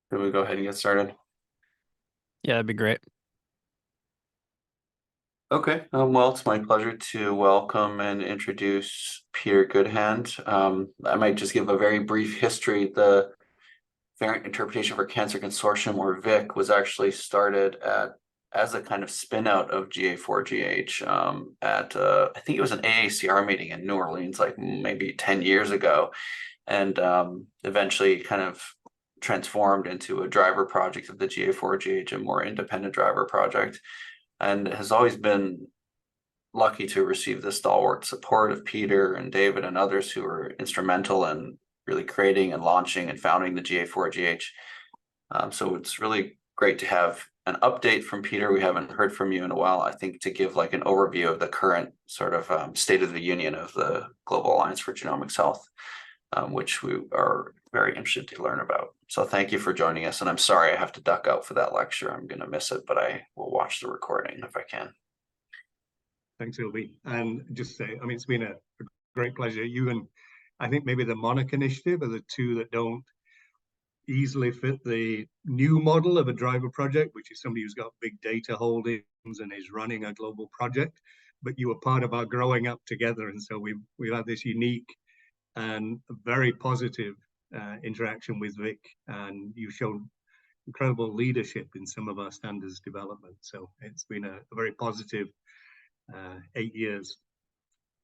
Can we go ahead and get started? Yeah, that'd be great. Okay, well, it's my pleasure to welcome and introduce Peter Goodhand. I might just give a very brief history. The Variant Interpretation for Cancer Consortium, or VICC, was actually started as a kind of spin out of GA4GH at I think it was an AACR meeting in New Orleans, like maybe 10 years ago, and eventually kind of transformed into a driver project of the GA4GH, a more independent driver project, and has always been lucky to receive the stalwart support of Peter and David and others who were instrumental in really creating and launching and founding the GA4GH. So it's really great to have an update from Peter. We haven't heard from you in a while, I think, to give like an overview of the current sort of state of the union of the Global Alliance for Genomics Health, which we are very interested to learn about. So thank you for joining us. And I'm sorry I have to duck out for that lecture. I'm going to miss it, but I will watch the recording if I can. Thanks, Ilby. And just say, I mean, it's been a great pleasure. You and I think maybe the Monarch Initiative are the two that don't easily fit the new model of a driver project, which is somebody who's got big data holdings and is running a global project. But you were part of our growing up together. And so we've had this unique and very positive interaction with VICC. And you've shown incredible leadership in some of our standards development. So it's been a very positive 8 years.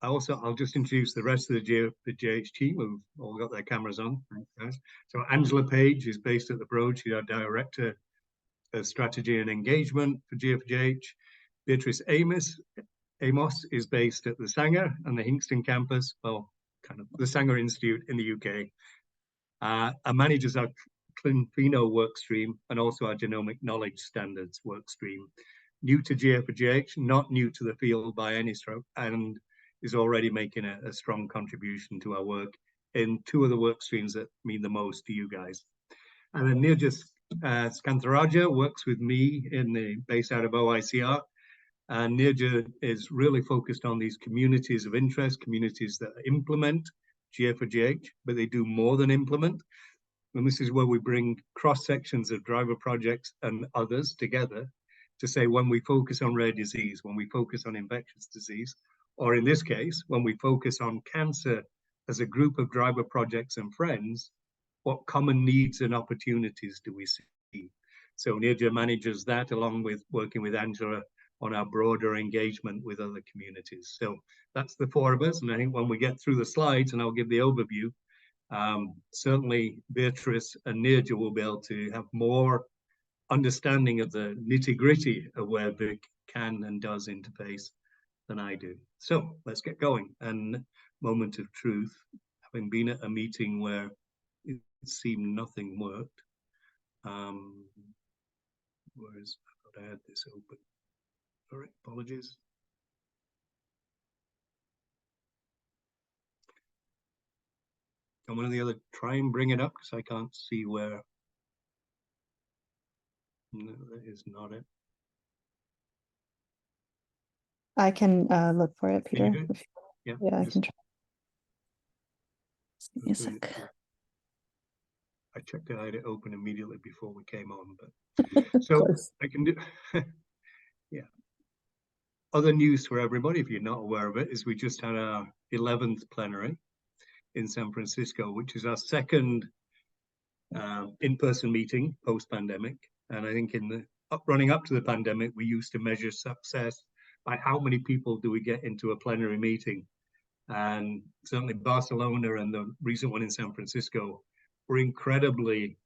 I'll just introduce the rest of the GH team who've all got their cameras on. Thanks, guys. So Angela Page is based at the Broad. She's our Director of Strategy and Engagement for GA4GH. Beatrice Amos is based at the Sanger and the Hinxton campus, well, kind of the Sanger Institute in the UK. And manages our ClinPheno workstream and also our Genomic Knowledge Standards workstream. New to GA4GH, not new to the field by any stroke, and is already making a strong contribution to our work in two of the work streams that mean the most to you guys. And then Nirja Skantaraja works with me based out of OICR. And Nirja is really focused on these communities of interest, communities that implement GA4GH, but they do more than implement. And this is where we bring cross sections of driver projects and others together to say, when we focus on rare disease, when we focus on infectious disease, or in this case, when we focus on cancer as a group of driver projects and friends, what common needs and opportunities do we see? So Nirja manages that along with working with Angela on our broader engagement with other communities. So that's the four of us. And I think when we get through the slides and I'll give the overview, certainly Beatrice and Nirja will be able to have more understanding of the nitty-gritty of where VICC can and does interface than I do. So let's get going. And moment of truth, having been at a meeting where it seemed nothing worked. Whereas I thought I had this open. All right, apologies. And one of the other, try and bring it up because I can't see where. No, that is not it. I can look for it, Peter. Yeah, I can try. Just give me a sec. I checked it, I had it open immediately before we came on, but so I can do. Yeah. Other news for everybody, if you're not aware of it, is we just had our 11th plenary in San Francisco, which is our second in-person meeting post-pandemic. And I think in the running up to the pandemic, we used to measure success by how many people do we get into a plenary meeting. And certainly Barcelona and the recent one in San Francisco were incredibly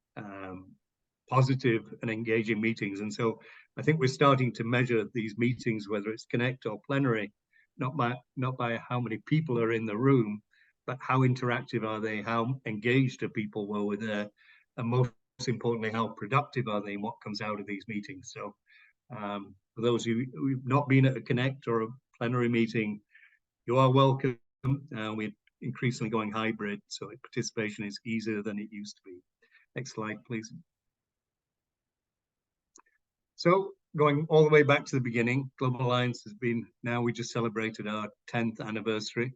positive and engaging meetings. And so I think we're starting to measure these meetings, whether it's Connect or plenary, not by how many people are in the room, but how interactive are they, how engaged are people while we're there, and most importantly, how productive are they and what comes out of these meetings. So for those of you who've not been at a Connect or a plenary meeting, you are welcome. We're increasingly going hybrid, so participation is easier than it used to be. Next slide, please. So going all the way back to the beginning, Global Alliance has been, now we just celebrated our 10th anniversary.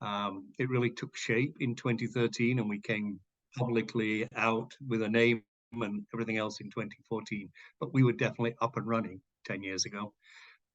It really took shape in 2013 and we came publicly out with a name and everything else in 2014, but we were definitely up and running 10 years ago.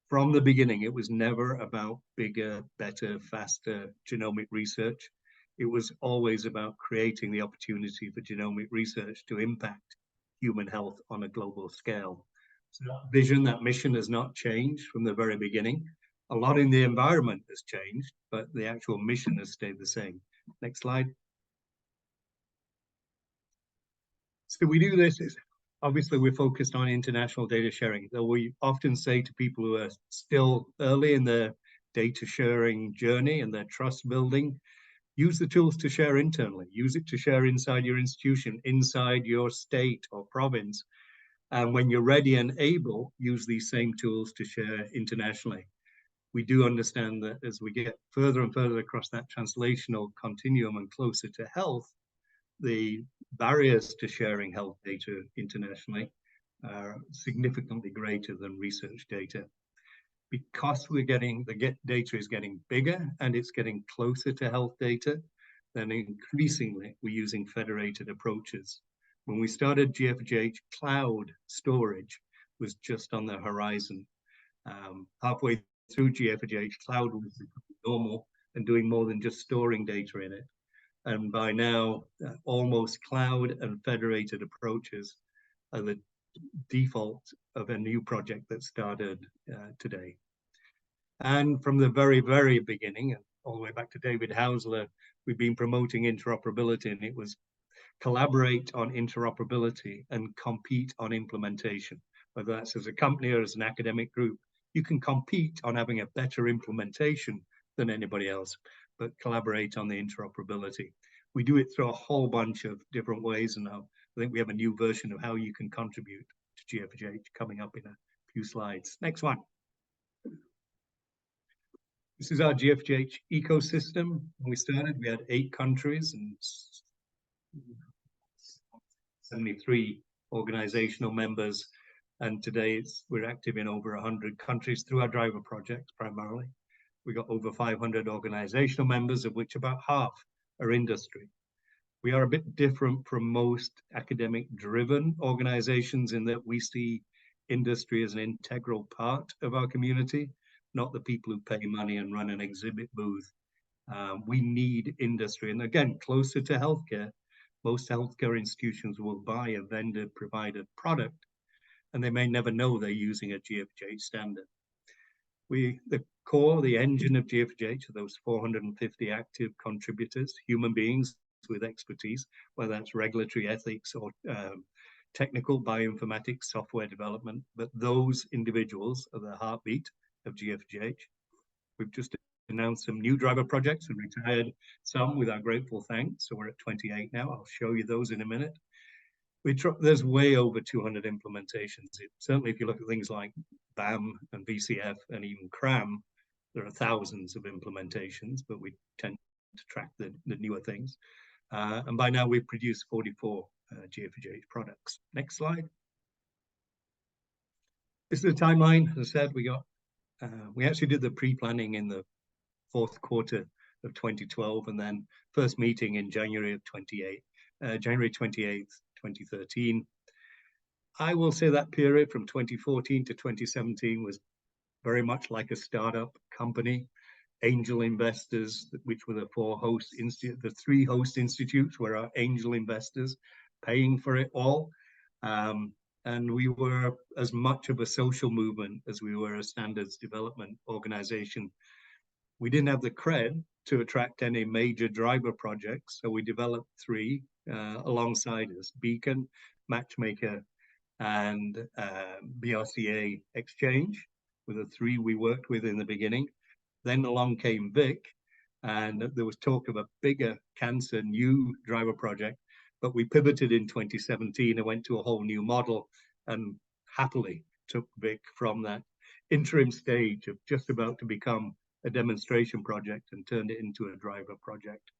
From the beginning, it was never about bigger, better, faster genomic research. It was always about creating the opportunity for genomic research to impact human health on a global scale. So that vision, that mission has not changed from the very beginning. A lot in the environment has changed, but the actual mission has stayed the same. Next slide. So we do this, obviously we're focused on international data sharing, though we often say to people who are still early in their data sharing journey and their trust building, use the tools to share internally, use it to share inside your institution, inside your state or province. And when you're ready and able, use these same tools to share internationally. We do understand that as we get further and further across that translational continuum and closer to health, the barriers to sharing health data internationally are significantly greater than research data. Because the data is getting bigger and it's getting closer to health data, then increasingly we're using federated approaches. When we started GA4GH, cloud storage was just on the horizon. Halfway through GA4GH, cloud was normal and doing more than just storing data in it. And by now, almost cloud and federated approaches are the default of a new project that started today. And from the very, very beginning, and all the way back to David Hausler, we've been promoting interoperability, and it was collaborate on interoperability and compete on implementation. Whether that's as a company or as an academic group, you can compete on having a better implementation than anybody else, but collaborate on the interoperability. We do it through a whole bunch of different ways, and I think we have a new version of how you can contribute to GA4GH coming up in a few slides. Next one. This is our GA4GH ecosystem. When we started, we had 8 countries and 73 organizational members, and today we're active in over 100 countries through our driver projects primarily. We got over 500 organizational members, of which about half are industry. We are a bit different from most academic-driven organizations in that we see industry as an integral part of our community, not the people who pay money and run an exhibit booth. We need industry, and again, closer to healthcare, most healthcare institutions will buy a vendor-provided product, and they may never know they're using a GA4GH standard. The core, the engine of GA4GH are those 450 active contributors, human beings with expertise, whether that's regulatory ethics or technical bioinformatics, software development, but those individuals are the heartbeat of GA4GH. We've just announced some new driver projects and retired some with our grateful thanks, so we're at 28 now. I'll show you those in a minute. There's way over 200 implementations. Certainly, if you look at things like BAM and VCF and even CRAM, there are thousands of implementations, but we tend to track the newer things. And by now, we've produced 44 GA4GH products. Next slide. This is the timeline. As I said, we actually did the pre-planning in the 4th quarter of 2012, and then first meeting in January 28th, 2013. I will say that period from 2014 to 2017 was very much like a startup company. Angel investors, which were the 3 host institutes were our angel investors paying for it all. And we were as much of a social movement as we were a standards development organization. We didn't have the cred to attract any major driver projects, so we developed 3 alongside us: Beacon, Matchmaker, and BRCA Exchange were the 3 we worked with in the beginning. Then along came VICC, and there was talk of a bigger cancer new driver project, but we pivoted in 2017 and went to a whole new model and happily took VICC from that interim stage of just about to become a demonstration project and turned it into a driver project.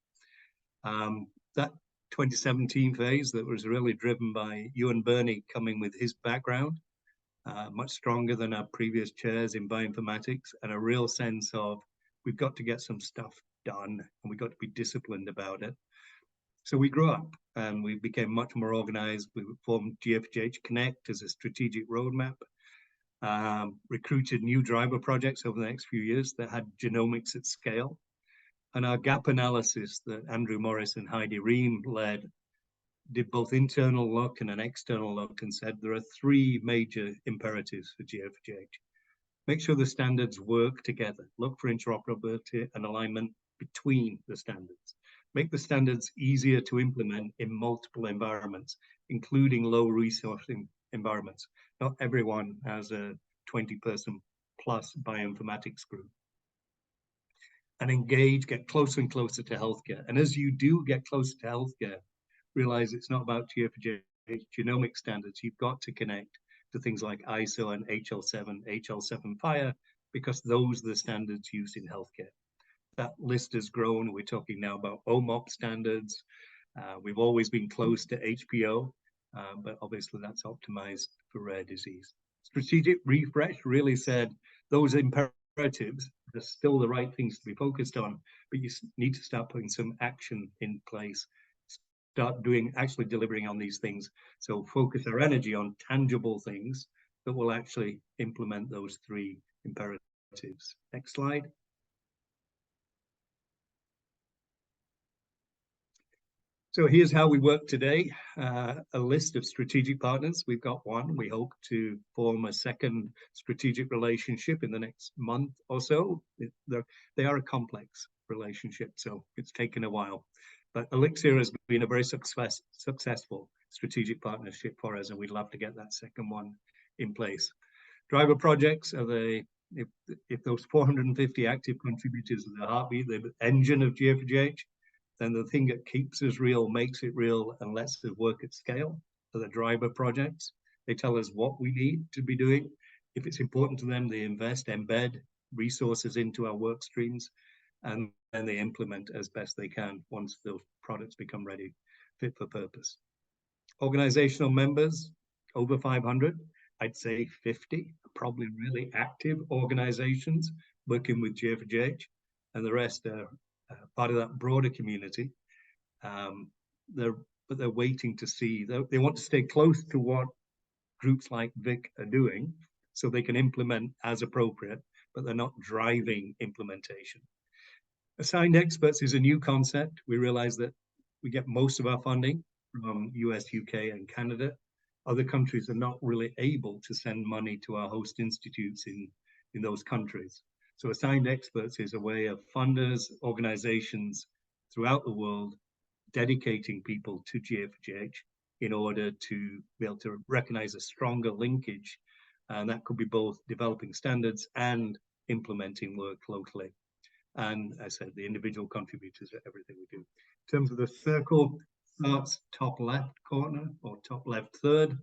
That 2017 phase that was really driven by Ewan Burney coming with his background, much stronger than our previous chairs in bioinformatics, and a real sense of we've got to get some stuff done and we've got to be disciplined about it. So we grew up and we became much more organized. We formed GA4GH Connect as a strategic roadmap, recruited new driver projects over the next few years that had genomics at scale. And our gap analysis that Andrew Morris and Heidi Ream led did both internal look and an external look and said there are three major imperatives for GA4GH. Make sure the standards work together. Look for interoperability and alignment between the standards. Make the standards easier to implement in multiple environments, including low resourcing environments. Not everyone has a 20-person plus bioinformatics group. And engage, get closer and closer to healthcare. And as you do get closer to healthcare, realize it's not about GA4GH genomic standards. You've got to connect to things like ISO and HL7, HL7 Fire, because those are the standards used in healthcare. That list has grown. We're talking now about OMOP standards. We've always been close to HPO, but obviously that's optimized for rare disease. Strategic refresh really said those imperatives are still the right things to be focused on, but you need to start putting some action in place. Start actually delivering on these things. So focus our energy on tangible things that will actually implement those three imperatives. Next slide. So here's how we work today. A list of strategic partners. We've got one. We hope to form a second strategic relationship in the next month or so. They are a complex relationship, so it's taken a while. But Elixir has been a very successful strategic partnership for us, and we'd love to get that second one in place. Driver projects are if those 450 active contributors are the heartbeat, the engine of GA4GH, then the thing that keeps us real, makes it real, and lets us work at scale are the driver projects. They tell us what we need to be doing. If it's important to them, they invest, embed resources into our work streams, and then they implement as best they can once those products become ready, fit for purpose. Organizational members, over 500, I'd say 50, probably really active organizations working with GA4GH, and the rest are part of that broader community. But they're waiting to see, they want to stay close to what groups like VICC are doing so they can implement as appropriate, but they're not driving implementation. Assigned experts is a new concept. We realize that we get most of our funding from US, UK, and Canada. Other countries are not really able to send money to our host institutes in those countries. So assigned experts is a way of funders, organizations throughout the world dedicating people to GA4GH in order to be able to recognize a stronger linkage. And that could be both developing standards and implementing work locally. And as I said, the individual contributors are everything we do. In terms of the circle, starts top left corner or top left third.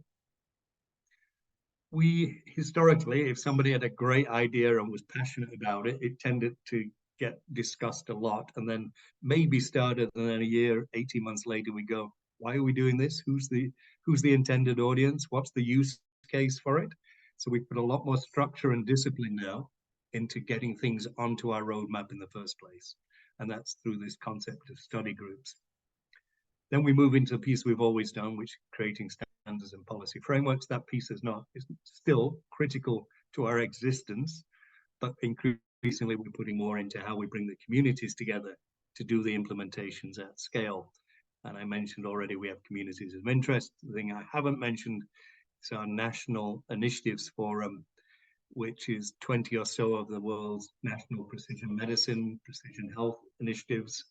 We historically, if somebody had a great idea and was passionate about it, it tended to get discussed a lot and then maybe started, and then a year, 18 months later, we go, why are we doing this? Who's the intended audience? What's the use case for it? So we put a lot more structure and discipline now into getting things onto our roadmap in the first place. And that's through this concept of study groups. Then we move into the piece we've always done, which is creating standards and policy frameworks. That piece is still critical to our existence, but increasingly we're putting more into how we bring the communities together to do the implementations at scale. And I mentioned already we have communities of interest. The thing I haven't mentioned is our National Initiatives Forum, which is 20 or so of the world's national precision medicine, precision health initiatives.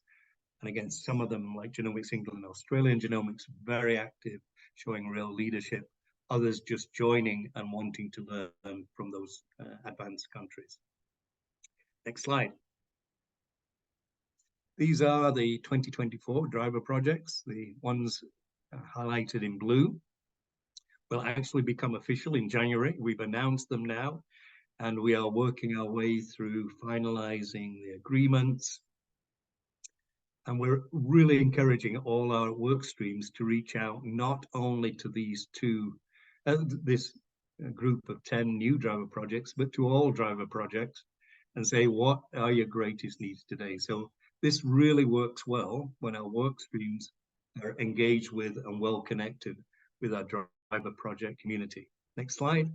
And again, some of them, like Genomics England and Australian Genomics, very active, showing real leadership. Others just joining and wanting to learn from those advanced countries. Next slide. These are the 2024 driver projects. The ones highlighted in blue will actually become official in January. We've announced them now, and we are working our way through finalizing the agreements. And we're really encouraging all our work streams to reach out not only to these this group of 10 new driver projects, but to all driver projects and say, what are your greatest needs today? So this really works well when our work streams are engaged with and well connected with our driver project community. Next slide.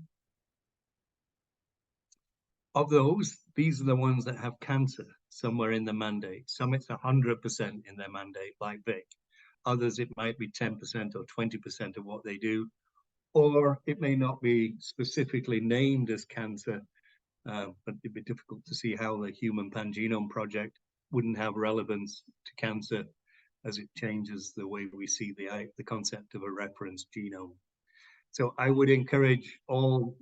Of those, these are the ones that have cancer somewhere in the mandate. Some it's 100% in their mandate, like VICC. Others, it might be 10% or 20% of what they do, or it may not be specifically named as cancer, but it'd be difficult to see how the Human Pangenome Project wouldn't have relevance to cancer as it changes the way we see the concept of a reference genome. So I would encourage all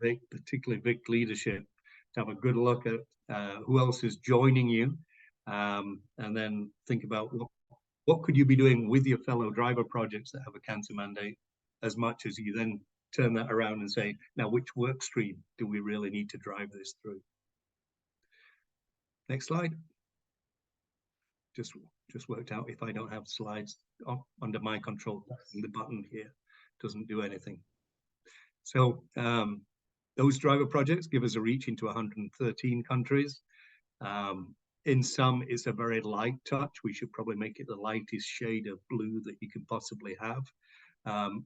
VICC, particularly VICC leadership, to have a good look at who else is joining you, and then think about what could you be doing with your fellow driver projects that have a cancer mandate, as much as you then turn that around and say, now which work stream do we really need to drive this through? Next slide. Just worked out if I don't have slides under my control, the button here doesn't do anything. So those driver projects give us a reach into 113 countries. In some, it's a very light touch. We should probably make it the lightest shade of blue that you can possibly have.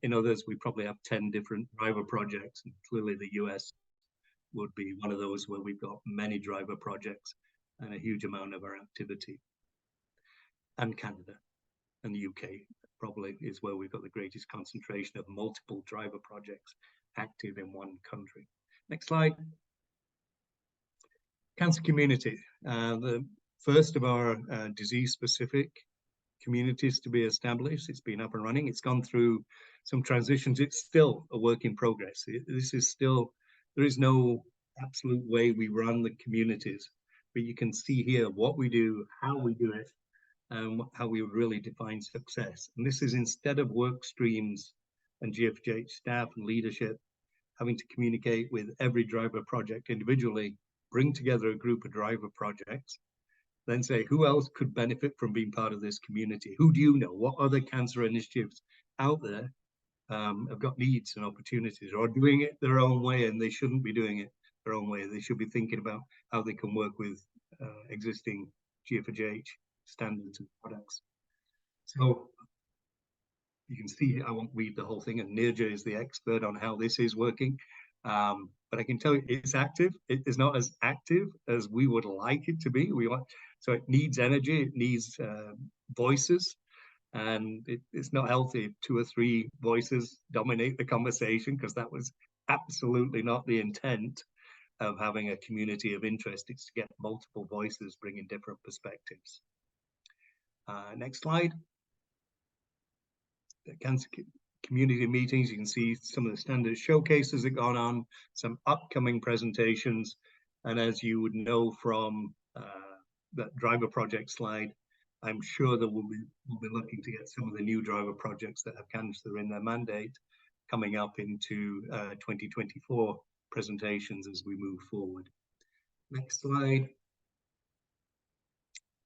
In others, we probably have 10 different driver projects, and clearly the US would be one of those where we've got many driver projects and a huge amount of our activity. And Canada and the UK probably is where we've got the greatest concentration of multiple driver projects active in one country. Next slide. Cancer community, the first of our disease-specific communities to be established. It's been up and running. It's gone through some transitions. It's still a work in progress. This is still, there is no absolute way we run the communities, but you can see here what we do, how we do it, and how we would really define success. And this is instead of work streams and GA4GH staff and leadership having to communicate with every driver project individually, bring together a group of driver projects, then say, who else could benefit from being part of this community? Who do you know? What other cancer initiatives out there have got needs and opportunities, or are doing it their own way, and they shouldn't be doing it their own way? They should be thinking about how they can work with existing GA4GH standards and products. So you can see, I won't read the whole thing, and Nirja is the expert on how this is working. But I can tell you it's active. It is not as active as we would like it to be. So it needs energy, it needs voices, and it's not healthy if 2 or 3 voices dominate the conversation, because that was absolutely not the intent of having a community of interest. It's to get multiple voices bringing different perspectives. Next slide. The cancer community meetings, you can see some of the standard showcases that gone on, some upcoming presentations, and as you would know from that driver project slide, I'm sure that we'll be looking to get some of the new driver projects that have cancer in their mandate coming up into 2024 presentations as we move forward. Next slide.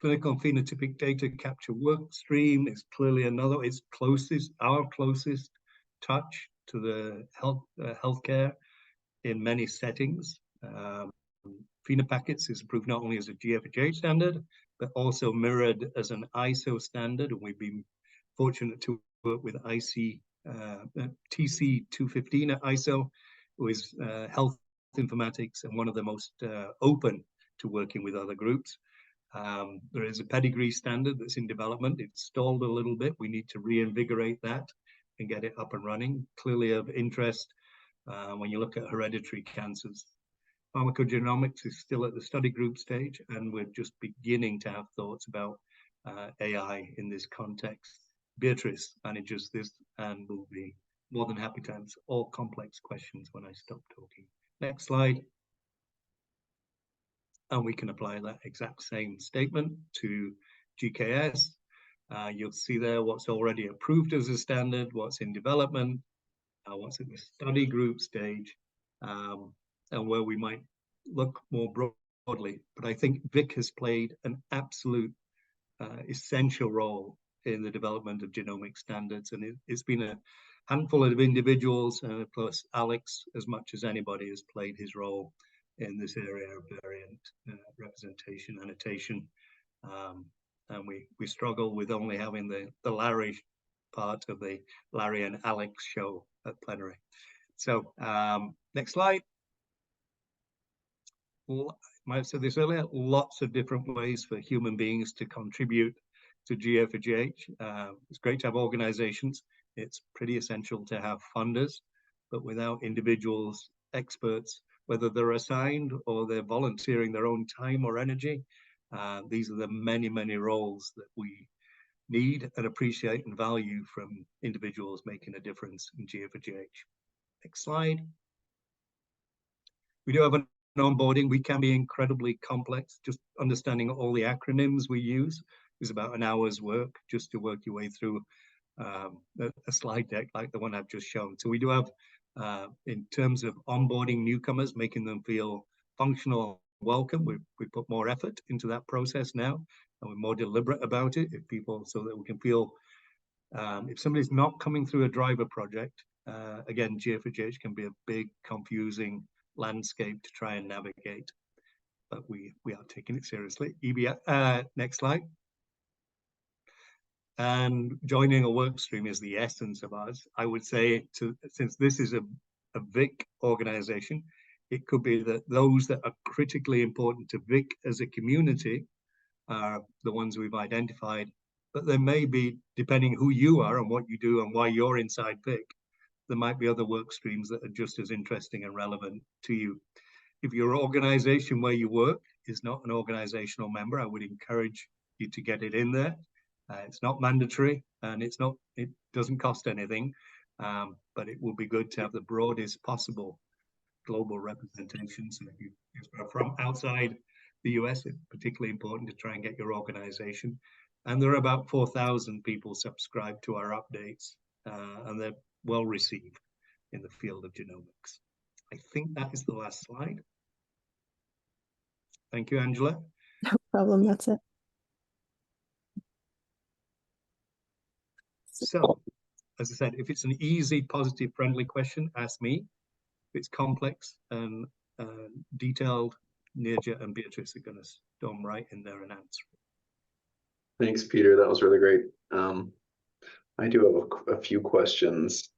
Clinical and phenotypic data capture work stream is clearly another, it's our closest touch to the healthcare in many settings. Phenopackets is approved not only as a GA4GH standard, but also mirrored as an ISO standard. And we've been fortunate to work with TC215 at ISO, who is health informatics and one of the most open to working with other groups. There is a pedigree standard that's in development. It's stalled a little bit. We need to reinvigorate that and get it up and running. Clearly of interest when you look at hereditary cancers. Pharmacogenomics is still at the study group stage, and we're just beginning to have thoughts about AI in this context. Beatrice manages this and will be more than happy to answer all complex questions when I stop talking. Next slide. And we can apply that exact same statement to GKS. You'll see there what's already approved as a standard, what's in development, what's at the study group stage, and where we might look more broadly. But I think VICC has played an absolute essential role in the development of genomic standards, and it's been a handful of individuals, and of course Alex, as much as anybody, has played his role in this area of variant representation, annotation, and we struggle with only having the part of the Larry and Alex show at plenary. So next slide. Well, I might have said this earlier, lots of different ways for human beings to contribute to GA4GH. It's great to have organizations. It's pretty essential to have funders, but without individuals, experts, whether they're assigned or they're volunteering their own time or energy, these are the many, many roles that we need and appreciate and value from individuals making a difference in GA4GH. Next slide. We do have an onboarding. We can be incredibly complex. Just understanding all the acronyms we use is about an hour's work just to work your way through a slide deck like the one I've just shown. So we do have, in terms of onboarding newcomers, making them feel functional, welcome, we put more effort into that process now, and we're more deliberate about it, if people, so that we can feel, if somebody's not coming through a driver project, again, GA4GH can be a big, confusing landscape to try and navigate, but we are taking it seriously. Next slide. And joining a work stream is the essence of ours. I would say, since this is a VICC organization, it could be that those that are critically important to VICC as a community are the ones we've identified, but there may be, depending who you are and what you do and why you're inside VICC, there might be other work streams that are just as interesting and relevant to you. If your organization where you work is not an organizational member, I would encourage you to get it in there. It's not mandatory, and it doesn't cost anything, but it will be good to have the broadest possible global representation. So if you're from outside the US, it's particularly important to try and get your organization. And there are about 4,000 people subscribed to our updates, and they're well received in the field of genomics. I think that is the last slide. Thank you, Angela. No problem, that's it. So, as I said, if it's an easy, positive, friendly question, ask me. If it's complex and detailed, Nirja and Beatrice are going to storm right in there and answer. Thanks, Peter. That was really great. I do have a few questions.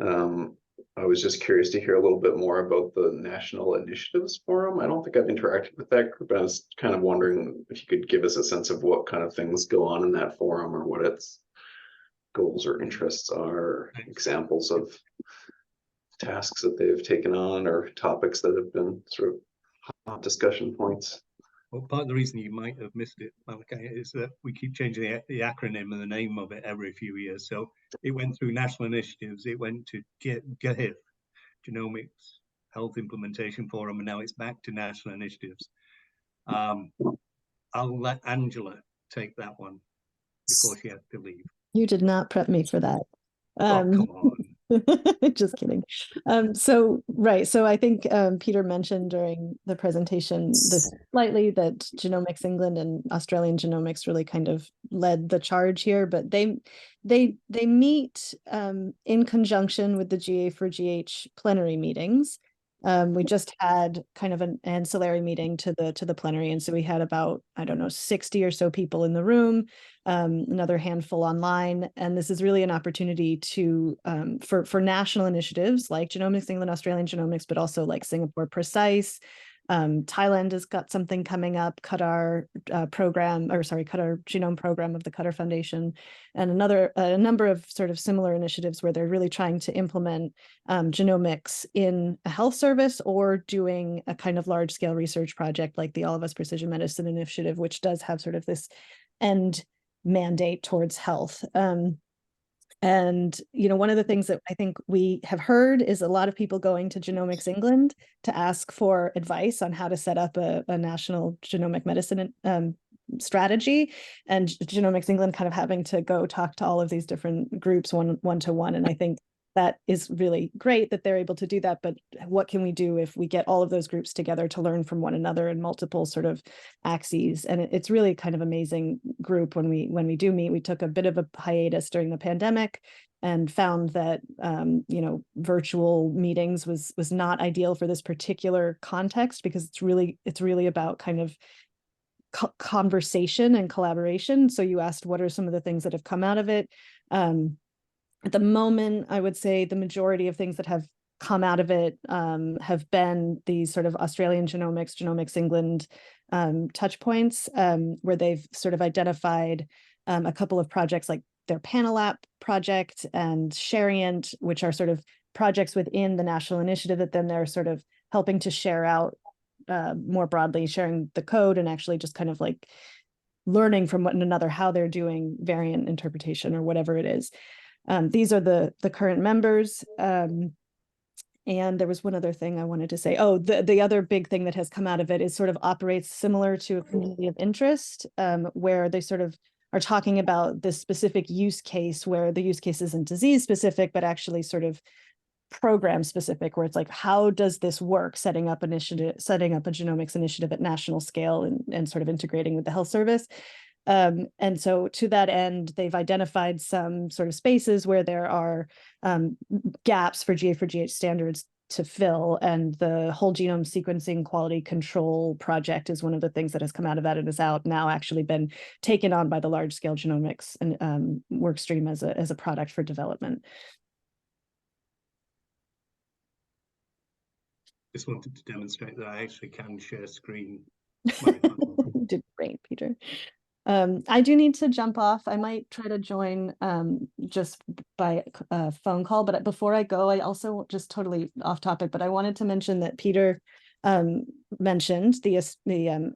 I was just curious to hear a little bit more about the National Initiatives Forum. I don't think I've interacted with that group. I was kind of wondering if you could give us a sense of what kind of things go on in that forum, or what its goals or interests are, examples of tasks that they've taken on, or topics that have been sort of hot discussion points. Well, part of the reason you might have missed it, Malachi, is that we keep changing the acronym and the name of it every few years. So it went through national initiatives, it went to GIF, Genomics Health Implementation Forum, and now it's back to national initiatives. I'll let Angela take that one before she has to leave. You did not prep me for that. Oh, come on. Just kidding. So I think Peter mentioned during the presentation this slightly, that Genomics England and Australian Genomics really kind of led the charge here, but they meet in conjunction with the GA4GH plenary meetings. We just had kind of an ancillary meeting to the plenary, and so we had about, I don't know, 60 or so people in the room, another handful online, and this is really an opportunity to for national initiatives like Genomics England, Australian Genomics, but also like Singapore Precise. Thailand has got something coming up, Qatar Qatar Genome Program of the Qatar Foundation, and a number of sort of similar initiatives where they're really trying to implement genomics in a health service, or doing a kind of large scale research project like the All of Us Precision Medicine Initiative, which does have sort of this end mandate towards health. And, one of the things that I think we have heard is a lot of people going to Genomics England to ask for advice on how to set up a national genomic medicine strategy, and Genomics England kind of having to go talk to all of these different groups one to one. And I think that is really great that they're able to do that, but what can we do if we get all of those groups together to learn from one another in multiple sort of axes? And it's really kind of amazing group. When we do meet, we took a bit of a hiatus during the pandemic and found that virtual meetings was not ideal for this particular context, because it's really about kind of conversation and collaboration. So you asked, what are some of the things that have come out of it? At the moment, I would say the majority of things that have come out of it have been these sort of Australian genomics, Genomics England touch points, where they've sort of identified a couple of projects like their Panel App project and Sharient, which are sort of projects within the national initiative that then they're sort of helping to share out more broadly, sharing the code and actually just kind of like learning from one another how they're doing variant interpretation or whatever it is. These are the current members. And there was one other thing I wanted to say. Oh, the other big thing that has come out of it is sort of operates similar to a community of interest, where they sort of are talking about this specific use case where the use case isn't disease specific, but actually sort of program specific, where it's like, how does this work, setting up a genomics initiative at national scale and sort of integrating with the health service. And so to that end, they've identified some sort of spaces where there are gaps for GA4GH standards to fill, and the whole genome sequencing quality control project is one of the things that has come out of that and is out now, actually been taken on by the large scale genomics and workstream as a product for development. Just wanted to demonstrate that I actually can share screen. You did great, Peter. I do need to jump off. I might try to join just by phone call, but before I go, I also, just totally off topic, but I wanted to mention that Peter mentioned the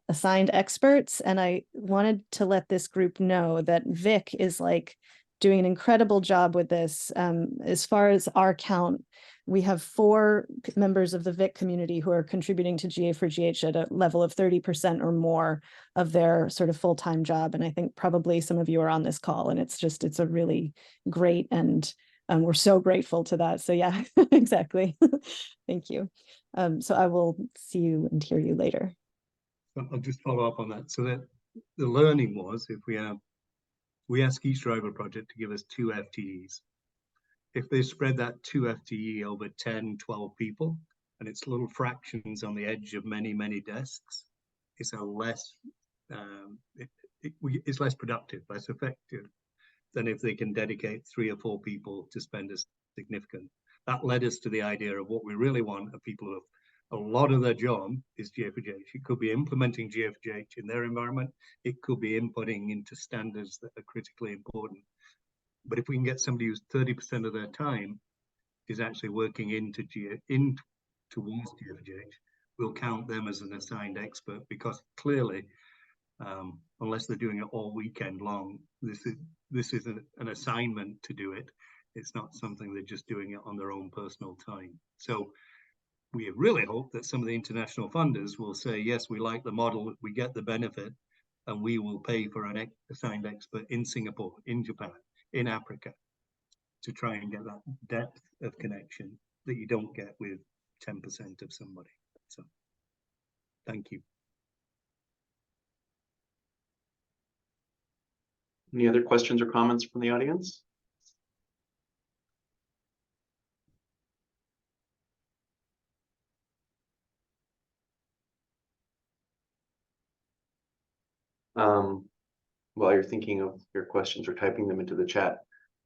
assigned experts, and I wanted to let this group know that VICC is like doing an incredible job with this. As far as our count, we have 4 members of the VICC community who are contributing to GA4GH at a level of 30% or more of their sort of full-time job. And I think probably some of you are on this call, and it's a really great, and we're so grateful to that. So yeah, exactly. Thank you. So I will see you and hear you later. I'll just follow up on that. So that the learning was, if we ask each driver project to give us 2 FTEs. If they spread that 2 FTE over 10, 12 people, and it's little fractions on the edge of many, many desks, it's it's less productive, less effective than if they can dedicate 3 or 4 people to spend a significant. That led us to the idea of what we really want of people who have a lot of their job is GA4GH. It could be implementing GA4GH in their environment. It could be inputting into standards that are critically important. But if we can get somebody who's 30% of their time is actually working towards GA4GH, we'll count them as an assigned expert, because clearly, unless they're doing it all weekend long, this is an assignment to do it. It's not something they're just doing it on their own personal time. So we really hope that some of the international funders will say, yes, we like the model, we get the benefit, and we will pay for an assigned expert in Singapore, in Japan, in Africa, to try and get that depth of connection that you don't get with 10% of somebody. So thank you. Any other questions or comments from the audience? While you're thinking of your questions or typing them into the chat,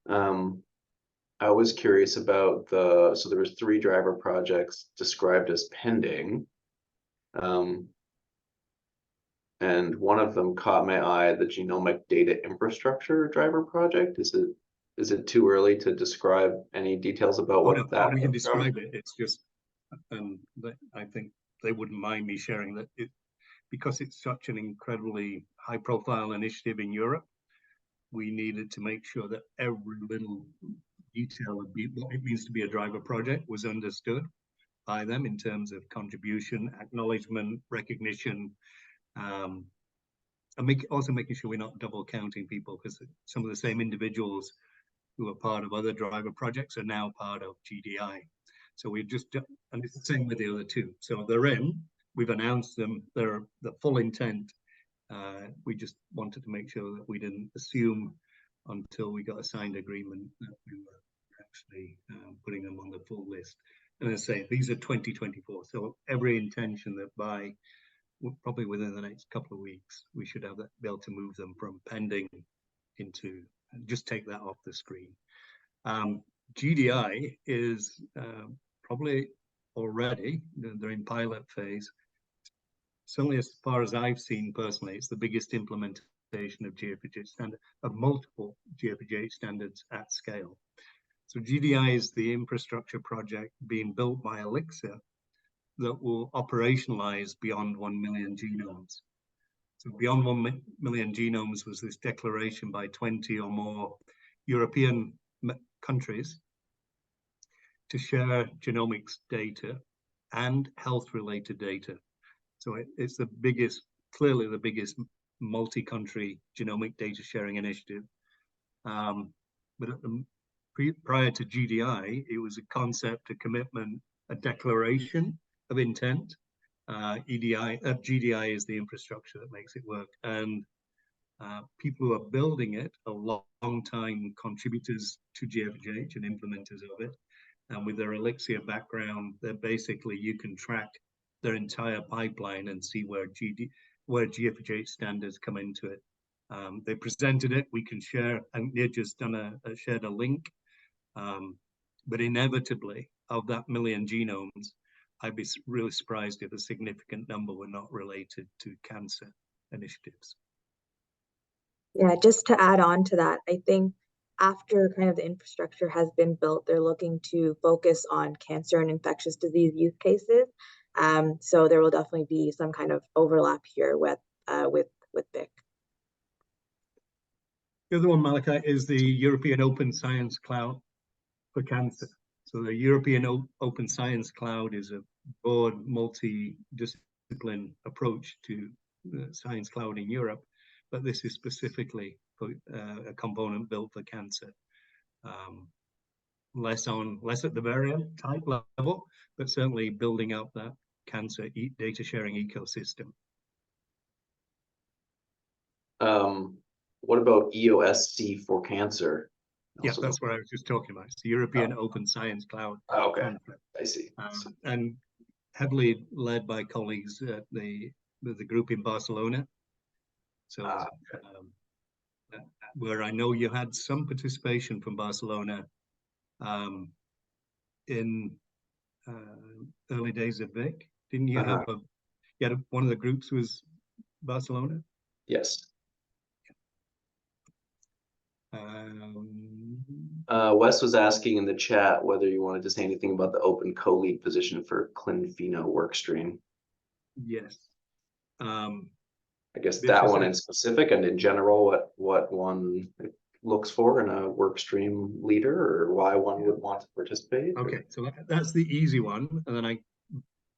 I was curious about so there was 3 driver projects described as pending. And one of them caught my eye, the genomic data infrastructure driver project. Is it too early to describe any details about what that? We can describe it. It's just, I think they wouldn't mind me sharing that because it's such an incredibly high-profile initiative in Europe. We needed to make sure that every little detail of what it means to be a driver project was understood by them in terms of contribution, acknowledgement, recognition, and also making sure we're not double counting people, because some of the same individuals who are part of other driver projects are now part of GDI. So we've just done, and it's the same with the other 2. So they're in, we've announced them, they're the full intent. We just wanted to make sure that we didn't assume until we got a signed agreement that we were actually putting them on the full list. And as I say, these are 2024. So every intention that by probably within the next couple of weeks, we should have that, be able to move them from pending into just take that off the screen. GDI is probably already, they're in pilot phase. Certainly as far as I've seen personally, it's the biggest implementation of GA4GH standard, of multiple GA4GH standards at scale. So GDI is the infrastructure project being built by Elixir that will operationalize beyond 1 million genomes. So beyond 1 million genomes was this declaration by 20 or more European countries to share genomics data and health-related data. So it's the biggest, clearly the biggest multi-country genomic data sharing initiative. But at the, prior to GDI, it was a concept, a commitment, a declaration of intent. GDI is the infrastructure that makes it work. And people who are building it are long-time contributors to GA4GH and implementers of it. And with their Elixir background, they're basically, you can track their entire pipeline and see where GA4GH standards come into it. They presented it, we can share, and they've just done shared a link. But inevitably, of that 1 million genomes, I'd be really surprised if a significant number were not related to cancer initiatives. Yeah, just to add on to that, I think after kind of the infrastructure has been built, they're looking to focus on cancer and infectious disease use cases. So there will definitely be some kind of overlap here with VICC. The other one, Malachi, is the European Open Science Cloud for cancer. So the European Open Science Cloud is a broad, multi-discipline approach to the science cloud in Europe, but this is specifically for a component built for cancer. Less at the variant type level, but certainly building up that cancer data sharing ecosystem. What about EOSC for cancer? Yeah, that's what I was just talking about. It's the European Open Science Cloud. Oh, okay, I see. And heavily led by colleagues at the group in Barcelona. So where I know you had some participation from Barcelona in early days of VICC. Didn't you have one of the groups was Barcelona? Yes. Wes was asking in the chat whether you wanted to say anything about the open co-lead position for ClinPheno workstream. Yes. I guess that one in specific, and in general, what one looks for in a workstream leader, or why one would want to participate. Okay, so that's the easy one, and then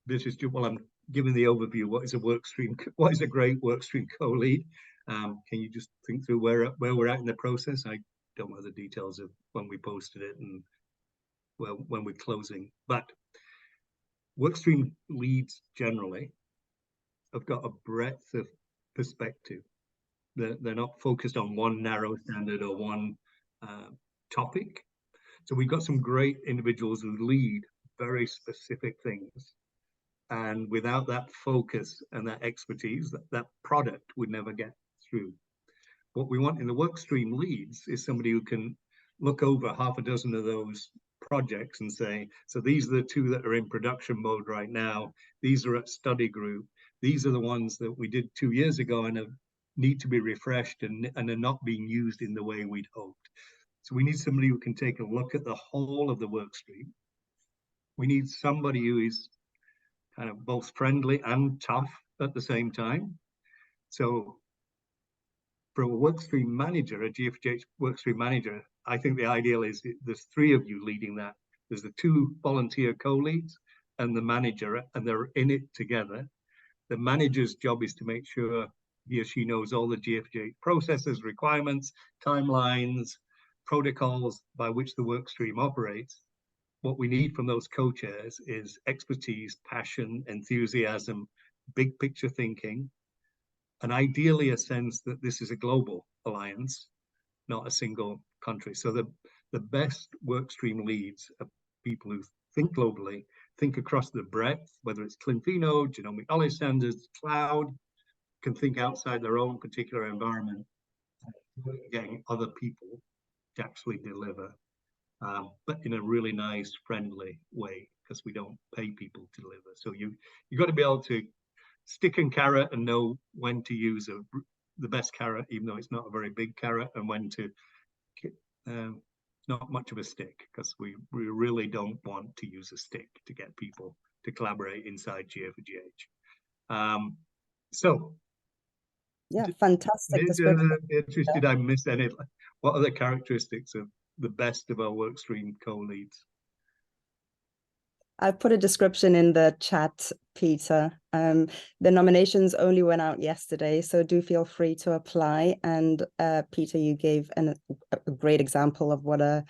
this is just, well, I'm giving the overview. What is a workstream? What is a great workstream co-lead? Can you just think through where we're at in the process? I don't know the details of when we posted it and when we're closing, but workstream leads generally have got a breadth of perspective. They're not focused on one narrow standard or one topic. So we've got some great individuals who lead very specific things. And without that focus and that expertise, that product would never get through. What we want in the workstream leads is somebody who can look over half a dozen of those projects and say, so these are the 2 that are in production mode right now. These are at study group. These are the ones that we did 2 years ago and need to be refreshed and are not being used in the way we'd hoped. So we need somebody who can take a look at the whole of the workstream. We need somebody who is kind of both friendly and tough at the same time. So for a workstream manager, a GA4GH workstream manager, I think the ideal is there's 3 of you leading that. There's the 2 volunteer co-leads and the manager, and they're in it together. The manager's job is to make sure he or she knows all the GA4GH processes, requirements, timelines, protocols by which the workstream operates. What we need from those co-chairs is expertise, passion, enthusiasm, big picture thinking, and ideally a sense that this is a global alliance, not a single country. So the best workstream leads are people who think globally, think across the breadth, whether it's ClinPheno, genomic knowledge standards, cloud, can think outside their own particular environment, getting other people to actually deliver, but in a really nice, friendly way, because we don't pay people to deliver. So you got to be able to stick and carrot and know when to use the best carrot, even though it's not a very big carrot, and when to not much of a stick, because we really don't want to use a stick to get people to collaborate inside GA4GH. So yeah, fantastic description. Beatrice, did I miss any? What are the characteristics of the best of our workstream co-leads? I put a description in the chat, Peter. The nominations only went out yesterday, so do feel free to apply. And Peter, you gave a great example of what a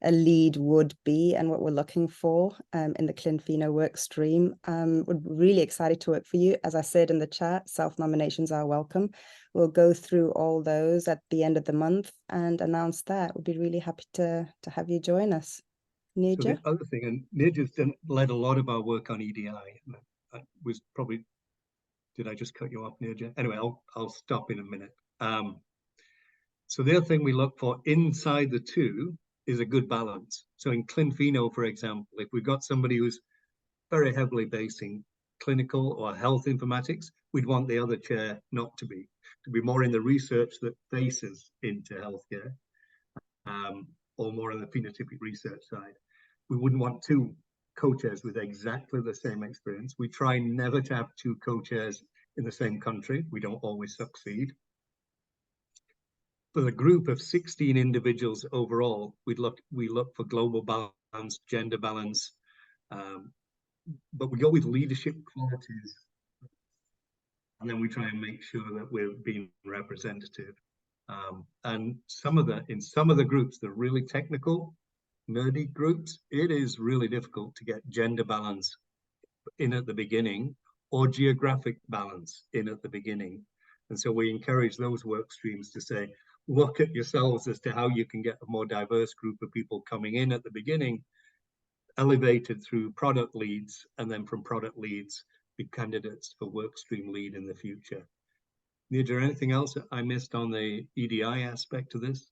lead would be and what we're looking for in the ClinPheno work stream. We're really excited to work for you. As I said in the chat, self-nominations are welcome. We'll go through all those at the end of the month and announce that. We'll be really happy to have you join us. Nirja? So the other thing, and Nirja's led a lot of our work on EDI. I was probably, did I just cut you off, Nirja? Anyway, I'll stop in a minute. So the other thing we look for inside the two is a good balance. So in ClinPheno, for example, if we've got somebody who's very heavily based in clinical or health informatics, we'd want the other chair not to be more in the research that faces into healthcare, or more on the phenotypic research side. We wouldn't want two co-chairs with exactly the same experience. We try never to have two co-chairs in the same country. We don't always succeed. For the group of 16 individuals overall, we look for global balance, gender balance, but we go with leadership qualities, and then we try and make sure that we're being representative. And in some of the groups, the really technical, nerdy groups, it is really difficult to get gender balance in at the beginning or geographic balance in at the beginning. And so we encourage those work streams to say, look at yourselves as to how you can get a more diverse group of people coming in at the beginning, elevated through product leads, and then from product leads, be candidates for work stream lead in the future. Nirja, anything else I missed on the EDI aspect of this?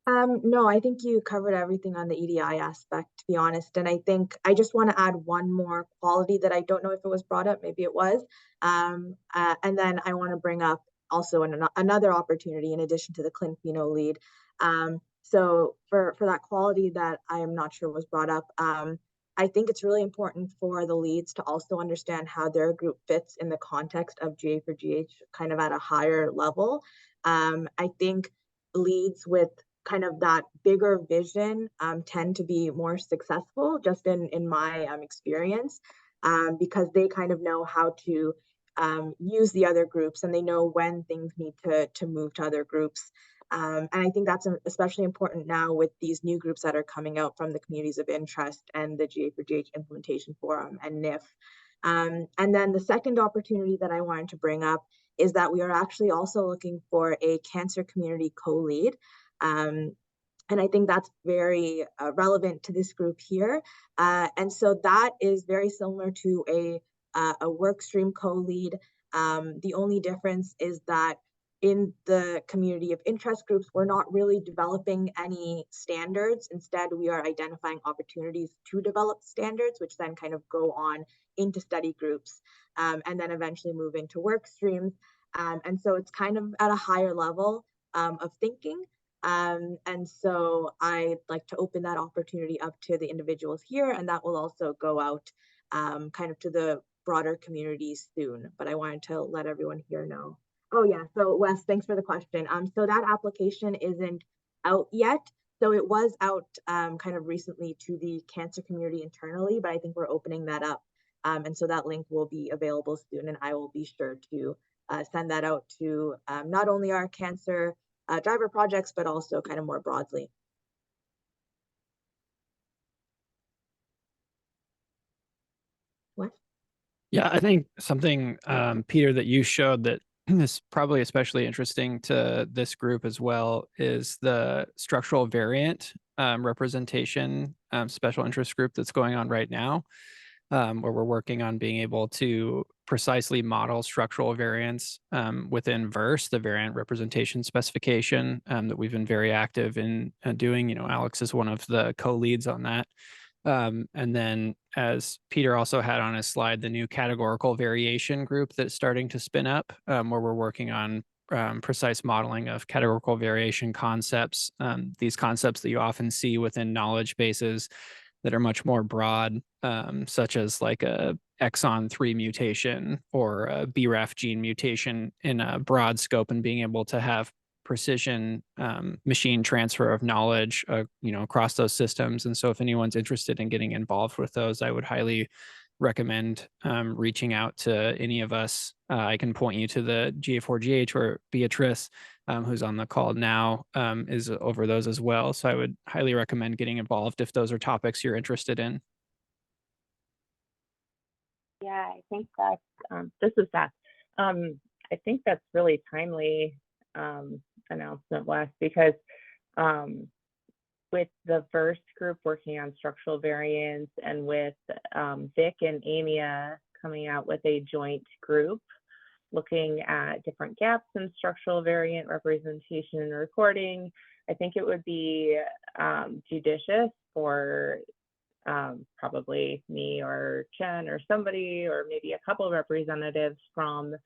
No, I think you covered everything on the EDI aspect, to be honest. And I think I just want to add one more quality that I don't know if it was brought up, maybe it was. And then I want to bring up also another opportunity in addition to the ClinPheno lead. So for that quality that I am not sure was brought up, I think it's really important for the leads to also understand how their group fits in the context of GA4GH kind of at a higher level. I think leads with kind of that bigger vision tend to be more successful, just in my experience, because they kind of know how to use the other groups, and they know when things need to move to other groups. And I think that's especially important now with these new groups that are coming out from the communities of interest and the GA4GH Implementation Forum and NIF. And then the second opportunity that I wanted to bring up is that we are actually also looking for a cancer community co-lead. And I think that's very relevant to this group here. And so that is very similar to a work stream co-lead. The only difference is that in the community of interest groups, we're not really developing any standards. Instead, we are identifying opportunities to develop standards, which then kind of go on into study groups, and then eventually move into work streams. And so it's kind of at a higher level of thinking. And so I'd like to open that opportunity up to the individuals here, and that will also go out kind of to the broader community soon. But I wanted to let everyone here know. Oh yeah, so Wes, thanks for the question. So that application isn't out yet. So it was out kind of recently to the cancer community internally, but I think we're opening that up. And so that link will be available soon, and I will be sure to send that out to not only our cancer driver projects, but also kind of more broadly. What? Yeah, I think something, Peter, that you showed that is probably especially interesting to this group as well is the structural variant representation special interest group that's going on right now, where we're working on being able to precisely model structural variants within VERSE, the variant representation specification that we've been very active in doing. You know, Alex is one of the co-leads on that. And then, as Peter also had on his slide, the new categorical variation group that's starting to spin up, where we're working on precise modeling of categorical variation concepts, these concepts that you often see within knowledge bases that are much more broad, such as like a exon 3 mutation or a BRAF gene mutation in a broad scope, and being able to have precision machine transfer of knowledge, you know, across those systems. And so if anyone's interested in getting involved with those, I would highly recommend reaching out to any of us. I can point you to the GA4GH, or Beatrice, who's on the call now, is over those as well. So I would highly recommend getting involved if those are topics you're interested in. Yeah, I think that's, this is Beth. I think that's really timely announcement, Wes, because with the VERSE group working on structural variants, and with VICC and AMIA coming out with a joint group looking at different gaps in structural variant representation and recording, I think it would be judicious for probably me or Chen or somebody, or maybe a couple of representatives from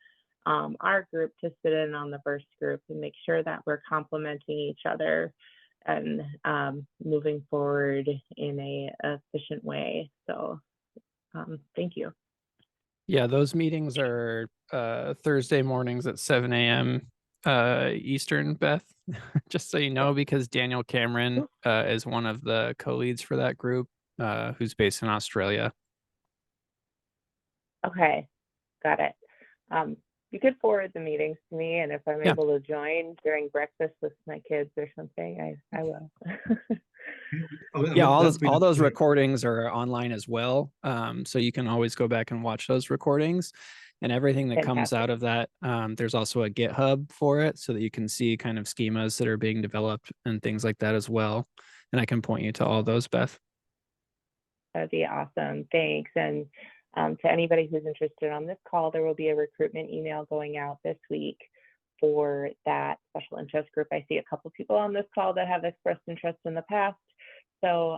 our group, to sit in on the VERSE group and make sure that we're complementing each other and moving forward in a efficient way. So thank you. Yeah, those meetings are Thursday mornings at 7 a.m. Eastern, Beth, just so you know, because Daniel Cameron is one of the co-leads for that group, who's based in Australia. Okay, got it. You could forward the meetings to me, and if I'm able to join during breakfast with my kids or something, I will. Yeah, all those recordings are online as well. So you can always go back and watch those recordings, and everything that comes out of that. There's also a GitHub for it, so that you can see kind of schemas that are being developed and things like that as well. And I can point you to all those, Beth. That'd be awesome. Thanks. And to anybody who's interested on this call, there will be a recruitment email going out this week for that special interest group. I see a couple people on this call that have expressed interest in the past. So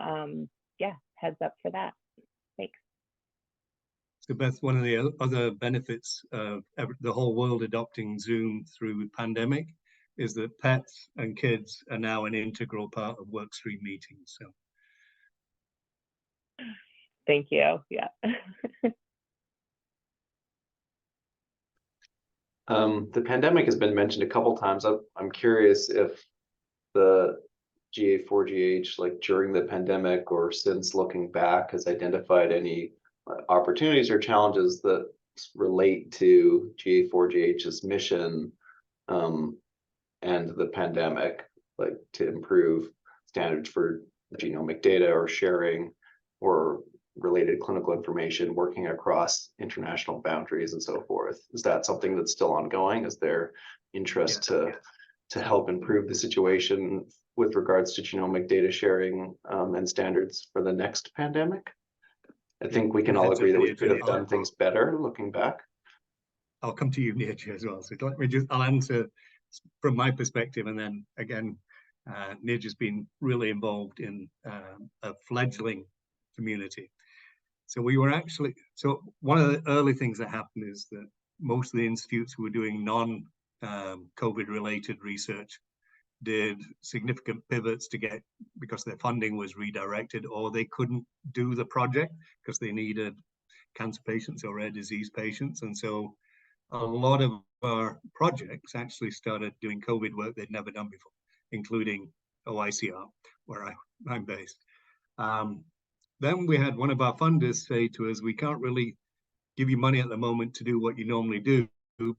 yeah, heads up for that. Thanks. So Beth, one of the other benefits of the whole world adopting Zoom through the pandemic is that pets and kids are now an integral part of workstream meetings. So thank you. Yeah. The pandemic has been mentioned a couple times. I'm curious if the GA4GH, like during the pandemic or since looking back, has identified any opportunities or challenges that relate to GA4GH's mission and the pandemic, like to improve standards for genomic data or sharing or related clinical information, working across international boundaries and so forth. Is that something that's still ongoing? Is there interest to help improve the situation with regards to genomic data sharing and standards for the next pandemic? I think we can all agree that we could have done things better looking back. I'll come to you, Nirja, as well. So let me I'll answer from my perspective, and then again, Nirja's been really involved in a fledgling community. So we were actually, so one of the early things that happened is that most of the institutes who were doing non-COVID related research did significant pivots to get, because their funding was redirected, or they couldn't do the project because they needed cancer patients or rare disease patients. And so a lot of our projects actually started doing COVID work they'd never done before, including OICR, where I'm based. Then we had one of our funders say to us, we can't really give you money at the moment to do what you normally do,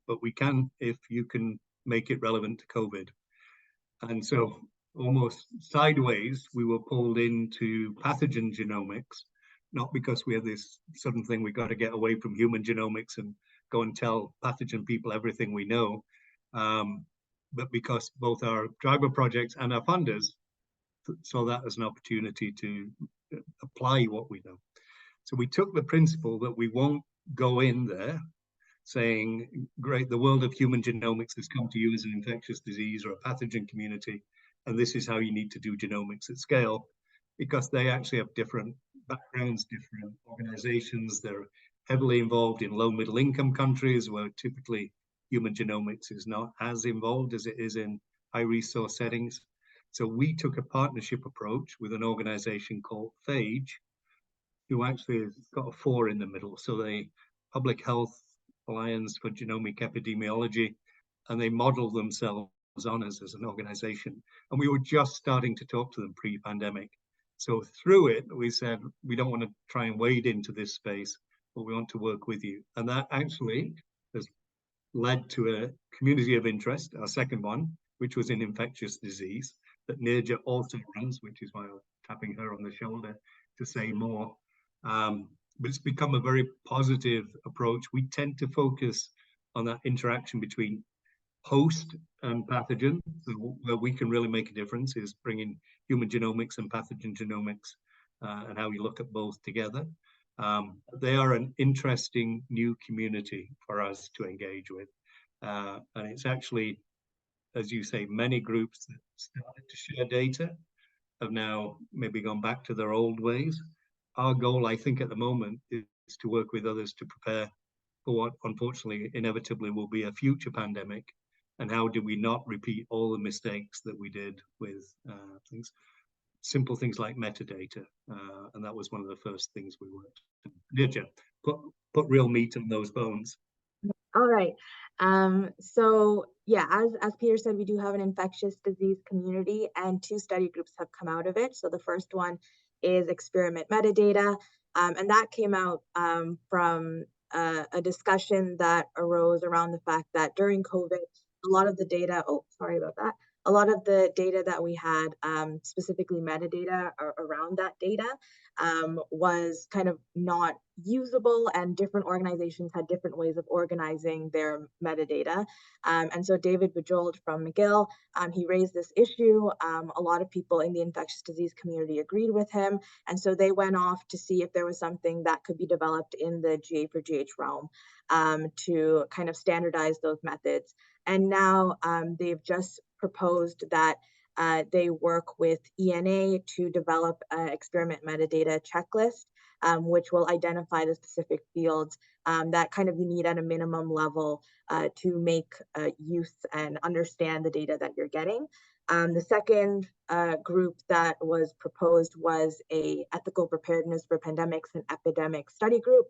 but we can if you can make it relevant to COVID. And so almost sideways, we were pulled into pathogen genomics, not because we had this sudden thing, we got to get away from human genomics and go and tell pathogen people everything we know, but because both our driver projects and our funders saw that as an opportunity to apply what we know. So we took the principle that we won't go in there saying, great, the world of human genomics has come to you as an infectious disease or a pathogen community, and this is how you need to do genomics at scale, because they actually have different backgrounds, different organizations. They're heavily involved in low middle income countries where typically human genomics is not as involved as it is in high resource settings. So we took a partnership approach with an organization called VICC, who actually has got a 4 in the middle. So the Public Health Alliance for Genomic Epidemiology, and they modeled themselves on us as an organization. And we were just starting to talk to them pre-pandemic. So through it, we said, we don't want to try and wade into this space, but we want to work with you. And that actually has led to a community of interest, our second one, which was in infectious disease, that Nirja also runs, which is why I'm tapping her on the shoulder to say more. But it's become a very positive approach. We tend to focus on that interaction between host and pathogen. So where we can really make a difference is bringing human genomics and pathogen genomics and how you look at both together. They are an interesting new community for us to engage with. And it's actually, as you say, many groups that started to share data have now maybe gone back to their old ways. Our goal, I think, at the moment is to work with others to prepare for what unfortunately inevitably will be a future pandemic. And how do we not repeat all the mistakes that we did with simple things like metadata? And that was one of the first things we worked on. Nirja, put real meat on those bones. All right. So yeah, as Peter said, we do have an infectious disease community, and 2 study groups have come out of it. So the first one is experiment metadata, and that came out from a discussion that arose around the fact that during COVID, a lot of the data, a lot of the data that we had, specifically metadata around that data, was kind of not usable, and different organizations had different ways of organizing their metadata. And so David Bejold from McGill, he raised this issue. A lot of people in the infectious disease community agreed with him. And so they went off to see if there was something that could be developed in the GA4GH realm to kind of standardize those methods. And now they've just proposed that they work with ENA to develop an experiment metadata checklist, which will identify the specific fields that kind of you need at a minimum level to make use and understand the data that you're getting. The second group that was proposed was a ethical preparedness for pandemics and epidemic study group.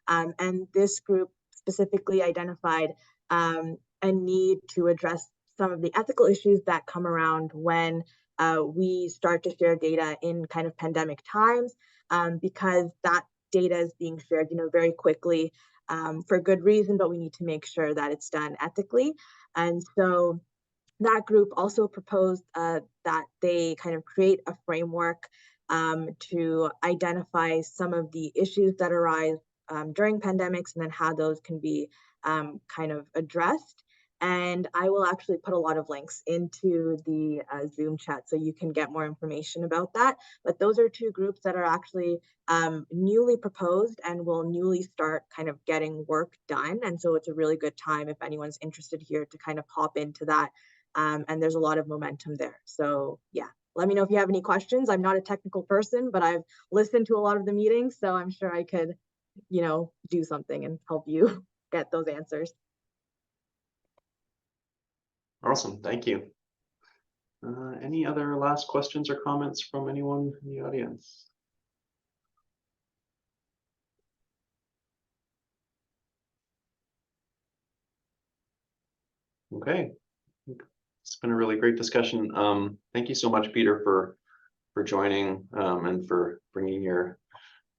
And this group specifically identified a need to address some of the ethical issues that come around when we start to share data in kind of pandemic times, because that data is being shared, very quickly for good reason, but we need to make sure that it's done ethically. And so that group also proposed that they kind of create a framework to identify some of the issues that arise during pandemics, and then how those can be kind of addressed. And I will actually put a lot of links into the Zoom chat so you can get more information about that. But those are 2 groups that are actually newly proposed and will newly start kind of getting work done. And so it's a really good time if anyone's interested here to kind of hop into that. And there's a lot of momentum there. So yeah, let me know if you have any questions. I'm not a technical person, but I've listened to a lot of the meetings, so I'm sure I could, do something and help you get those answers. Awesome, thank you. Any other last questions or comments from anyone in the audience? Okay, it's been a really great discussion. Thank you so much, Peter, for joining and for bringing your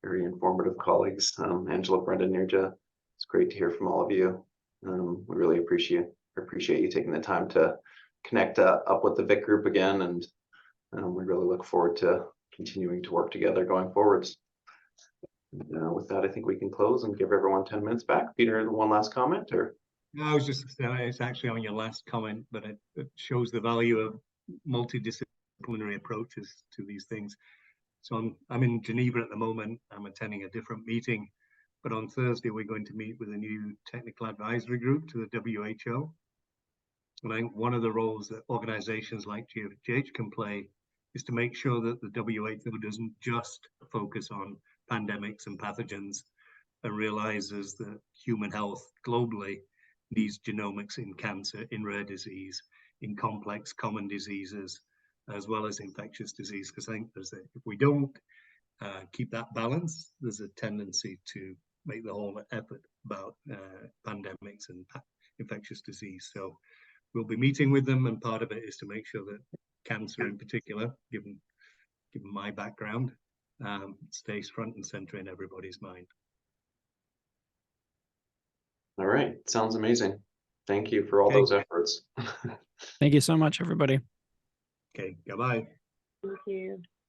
very informative colleagues, Angela, Brenda, Nirja. It's great to hear from all of you. We really appreciate you taking the time to connect up with the VICC group again, and we really look forward to continuing to work together going forwards. With that, I think we can close and give everyone 10 minutes back. Peter, one last comment, or? No, I was just saying, it's actually on your last comment, but it shows the value of multidisciplinary approaches to these things. So I'm in Geneva at the moment. I'm attending a different meeting, but on Thursday we're going to meet with a new technical advisory group to the WHO. And I think one of the roles that organizations like GA4GH can play is to make sure that the WHO doesn't just focus on pandemics and pathogens, and realizes that human health globally needs genomics in cancer, in rare disease, in complex common diseases, as well as infectious disease. Because I think if we don't keep that balance, there's a tendency to make the whole effort about pandemics and infectious disease. So we'll be meeting with them, and part of it is to make sure that cancer in particular, given my background, stays front and center in everybody's mind. All right, sounds amazing. Thank you for all Okay. those efforts. Thank you so much, everybody. Okay, goodbye. Thank you.